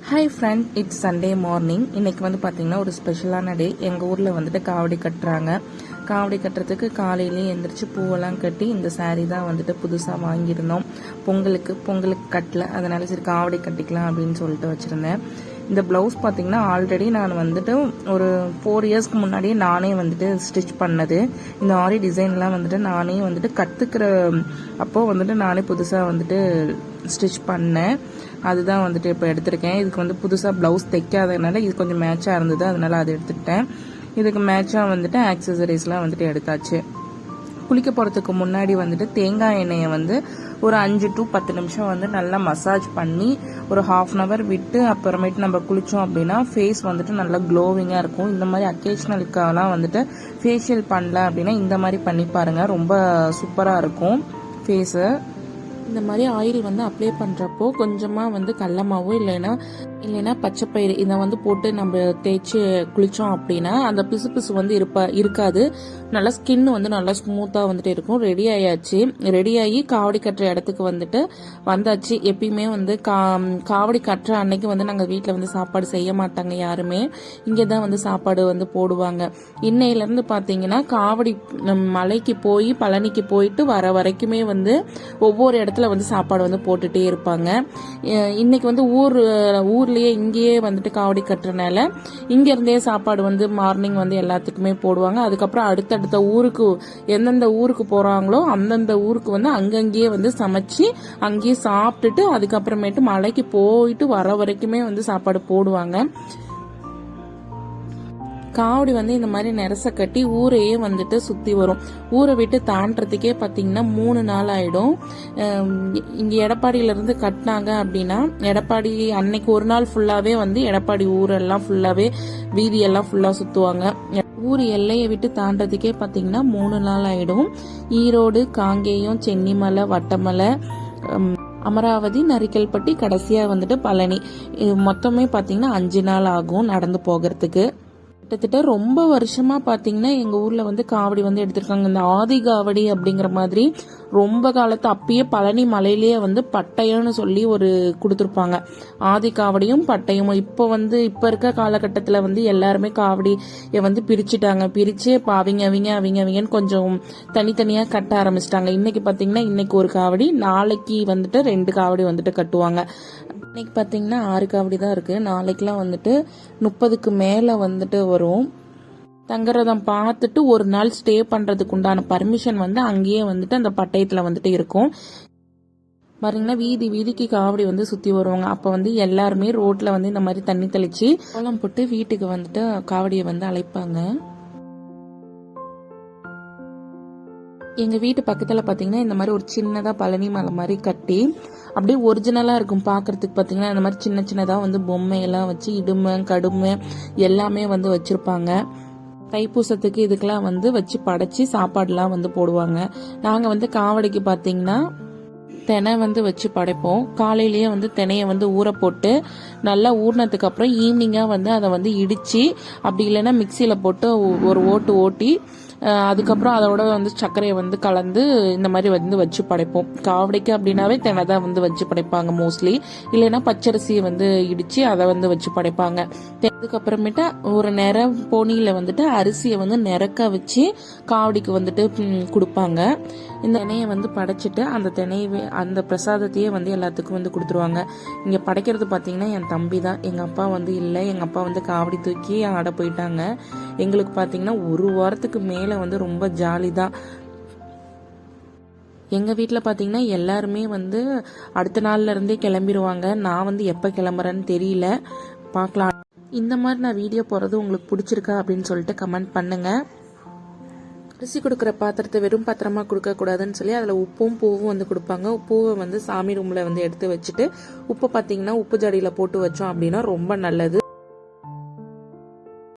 Hi friend, it's Sunday morning. இன்றைக்கி வந்து பார்த்திங்கன்னா ஒரு ஸ்பெஷலான டே. எங்கள் ஊரில் வந்துட்டு காவடி கட்டுறாங்க. காவடி கட்டுறதுக்கு காலையிலேயே எழுந்திரிச்சு பூவெல்லாம் கட்டி இந்த சாரீ தான் வந்துட்டு புதுசாக வாங்கியிருந்தோம். பொங்கலுக்கு கட்டல, அதனால சரி காவடி கட்டிக்கலாம் அப்படின்னு சொல்லிட்டு வச்சுருந்தேன். இந்த ப்ளவுஸ் பார்த்திங்கன்னா ஆல்ரெடி நான் வந்துட்டு ஒரு 4 இயர்ஸ்க்கு முன்னாடியே நானே வந்துட்டு ஸ்டிச் பண்ணது. இந்த ஆரி டிசைன்லாம் வந்துட்டு நானே வந்துட்டு கற்றுக்கிற அப்போது வந்துட்டு நானே புதுசாக வந்துட்டு ஸ்டிச் பண்ணேன். அதுதான் வந்துட்டு இப்போ எடுத்திருக்கேன். இதுக்கு வந்து புதுசாக ப்ளவுஸ் தைக்காததுனால இது கொஞ்சம் மேட்சாக இருந்தது, அதனால அதை எடுத்துக்கிட்டேன். இதுக்கு மேட்சாக வந்துட்டு ஆக்சசரிஸ்லாம் வந்துட்டு எடுத்தாச்சு. குளிக்க போகிறதுக்கு முன்னாடி வந்துட்டு தேங்காய் எண்ணெயை வந்து ஒரு 5 to 10 நிமிஷம் வந்து நல்லா மசாஜ் பண்ணி ஒரு 1/2 அன் ஹவர் விட்டு அப்புறமேட்டு நம்ம குளித்தோம் அப்படின்னா ஃபேஸ் வந்துட்டு நல்லா க்ளோவிங்காக இருக்கும். இந்த மாதிரி அக்கேஷ்னலுக்கெல்லாம் வந்துட்டு ஃபேஷியல் பண்ணல அப்படின்னா இந்த மாதிரி பண்ணி பாருங்கள், ரொம்ப சூப்பராக இருக்கும் ஃபேஸு. இந்த மாதிரி ஆயில் வந்து அப்ளை பண்ணுறப்போ கொஞ்சமாக வந்து கடல மாவோ இல்லைன்னா பச்சைப்பயிறு இதை வந்து போட்டு நம்ம தேய்ச்சி குளித்தோம் அப்படின்னா அந்த பிசு வந்து இருக்காது. நல்லா ஸ்கின் வந்து நல்லா ஸ்மூத்தாக வந்துட்டு இருக்கும். ரெடி ஆயாச்சு. ரெடி ஆகி காவடி கட்டுற இடத்துக்கு வந்துட்டு வந்தாச்சு. எப்பயுமே வந்து காவடி கட்டுற அன்னைக்கு வந்து நாங்கள் வீட்டில் வந்து சாப்பாடு செய்ய மாட்டாங்க யாருமே. இங்கே தான் வந்து சாப்பாடு வந்து போடுவாங்க. இன்னையிலேருந்து பார்த்தீங்கன்னா காவடி மலைக்கு போய் பழனிக்கு போயிட்டு வர வரைக்குமே வந்து ஒவ்வொரு இடத்துல வந்து சாப்பாடு வந்து போட்டுட்டே இருப்பாங்க. இன்னைக்கு வந்து ஊர்லயே இங்கேயே வந்துட்டு காவடி கட்டுறதுனால இங்க இருந்தே சாப்பாடு வந்து மார்னிங் வந்து எல்லாத்துக்குமே போடுவாங்க. அதுக்கப்புறம் அடுத்தடுத்த ஊருக்கு எந்தெந்த ஊருக்கு போறாங்களோ அந்தந்த ஊருக்கு வந்து அங்கங்கேயே வந்து சமைச்சு அங்கேயே சாப்பிட்டுட்டு அதுக்கப்புறமேட்டு மலைக்கு போயிட்டு வர வரைக்குமே வந்து சாப்பாடு போடுவாங்க. காவடி வந்து இந்த மாதிரி நெரச கட்டி ஊரையே வந்துட்டு சுத்தி வரும். ஊரை விட்டு தாண்டறதுக்கே பாத்தீங்கன்னா 3 நாள் ஆயிடும். இங்க எடப்பாடியில இருந்து கட்டினாங்க அப்படின்னா எடப்பாடி அன்னைக்கு ஒரு நாள் ஃபுல்லாவே வந்து எடப்பாடி ஊரெல்லாம் ஃபுல்லாவே வீதியெல்லாம் ஃபுல்லா சுத்துவாங்க. ஊர் எல்லையை விட்டு தாண்டறதுக்கே பாத்தீங்கன்னா 3 நாள் ஆயிடும். ஈரோடு, காங்கேயம், சென்னிமலை, வட்டமலை, அமராவதி, நரிக்கல்பட்டி, கடைசியா வந்துட்டு பழனி, மொத்தமே பாத்தீங்கன்னா 5 நாள் ஆகும் நடந்து போகிறதுக்கு. கிட்டத்தட்ட ரொம்ப வருஷமா பாத்தீங்கன்னா எங்க ஊர்ல வந்து காவடி வந்து எடுத்திருக்காங்க. இந்த ஆதி காவடி அப்படிங்கிற மாதிரி ரொம்ப காலத்து அப்பயே பழனி மலையிலேயே வந்து பட்டயம்னு சொல்லி ஒரு கொடுத்துருப்பாங்க. ஆதி காவடியும் பட்டயமும். இப்ப இருக்க காலகட்டத்துல வந்து எல்லாருமே காவடியை வந்து பிரிச்சு அவங்கன்னு கொஞ்சம் தனித்தனியா கட்ட ஆரம்பிச்சிட்டாங்க. இன்னைக்கு பாத்தீங்கன்னா இன்னைக்கு ஒரு காவடி, நாளைக்கு வந்துட்டு 2 காவடி வந்துட்டு கட்டுவாங்க. இன்னைக்கு பாத்தீங்கன்னா 6 காவடி தான் இருக்கு. நாளைக்குலாம் வந்துட்டு 30க்கு மேல வந்துட்டு வரும். தங்கரதம் பார்த்துட்டு ஒரு நாள் ஸ்டே பண்றதுக்கு உண்டான பர்மிஷன் வந்து அங்கேயே வந்துட்டு அந்த பட்டயத்துல வந்துட்டு இருக்கும். பாத்தீங்கன்னா வீதிக்கு காவடி வந்து சுத்தி வருவாங்க. அப்ப வந்து எல்லாருமே ரோட்ல வந்து இந்த மாதிரி தண்ணி தெளிச்சு கோலம் போட்டு வீட்டுக்கு வந்துட்டு காவடியை வந்து அழைப்பாங்க. எங்க வீட்டு பக்கத்துல பாத்தீங்கன்னா இந்த மாதிரி ஒரு சின்னதா பழனி மலை மாதிரி கட்டி அப்படியே ஒரிஜினலா இருக்கும் பாக்குறதுக்கு. பாத்தீங்கன்னா இந்த மாதிரி சின்னதா வந்து பொம்மையெல்லாம் வச்சு இடுமை கடுமை எல்லாமே வந்து வச்சிருப்பாங்க. தைப்பூசத்துக்கு இதுக்கெல்லாம் வந்து வச்சு படைச்சு சாப்பாடுலாம் வந்து போடுவாங்க. நாங்க வந்து காவடிக்கு பாத்தீங்கன்னா தினை வந்து வச்சு படைப்போம். காலையிலேயே வந்து தினையை வந்து ஊற போட்டு நல்லா ஊறினதுக்கு அப்புறம் ஈவினிங்கா வந்து அதை வந்து இடிச்சு அப்படி இல்லைன்னா மிக்சியில போட்டு ஒரு ஓட்டி அதுக்கப்புறம் அதோட வந்து சர்க்கரையை வந்து கலந்து இந்த மாதிரி வந்து வச்சு படைப்போம். காவடிக்கு அப்படின்னாவே தினை தான் வந்து வச்சு படைப்பாங்க மோஸ்ட்லி. இல்லைன்னா பச்சரிசியை வந்து இடிச்சு அதை வந்து வச்சு படைப்பாங்க. அதுக்கப்புறமேட்டா ஒரு போனியில வந்துட்டு அரிசியை வந்து நிறக்க வச்சு காவடிக்கு வந்துட்டு கொடுப்பாங்க. இந்த தினையை வந்து படைச்சிட்டு அந்த பிரசாதத்தையே வந்து எல்லாத்துக்கும் வந்து கொடுத்துருவாங்க. இங்க படைக்கிறது பாத்தீங்கன்னா என் தம்பி தான். எங்க அப்பா வந்து இல்லை. எங்க அப்பா வந்து காவடி தூக்கி ஆட போயிட்டாங்க. எங்களுக்கு பாத்தீங்கன்னா 1 வாரத்துக்கு மேல வந்து ரொம்ப ஜாலி தான். எங்க வீட்டுல பாத்தீங்கன்னா எல்லாருமே வந்து அடுத்த நாள்ல இருந்தே கிளம்பிடுவாங்க. நான் வந்து எப்ப கிளம்புறேன்னு தெரியல, பார்க்கலாம். இந்த மாதிரி நான் வீடியோ போறது உங்களுக்கு பிடிச்சிருக்கா அப்படின்னு சொல்லிட்டு கமெண்ட் பண்ணுங்க. அரிசி கொடுக்குற பாத்திரத்தை வெறும் பாத்திரமா கொடுக்க கூடாதுன்னு சொல்லி அதுல உப்பும் பூவும் வந்து கொடுப்பாங்க. பூவை வந்து சாமி ரூம்ல வந்து எடுத்து வச்சுட்டு உப்பு பாத்தீங்கன்னா உப்பு ஜாடியில போட்டு வச்சோம் அப்படின்னா ரொம்ப நல்லது.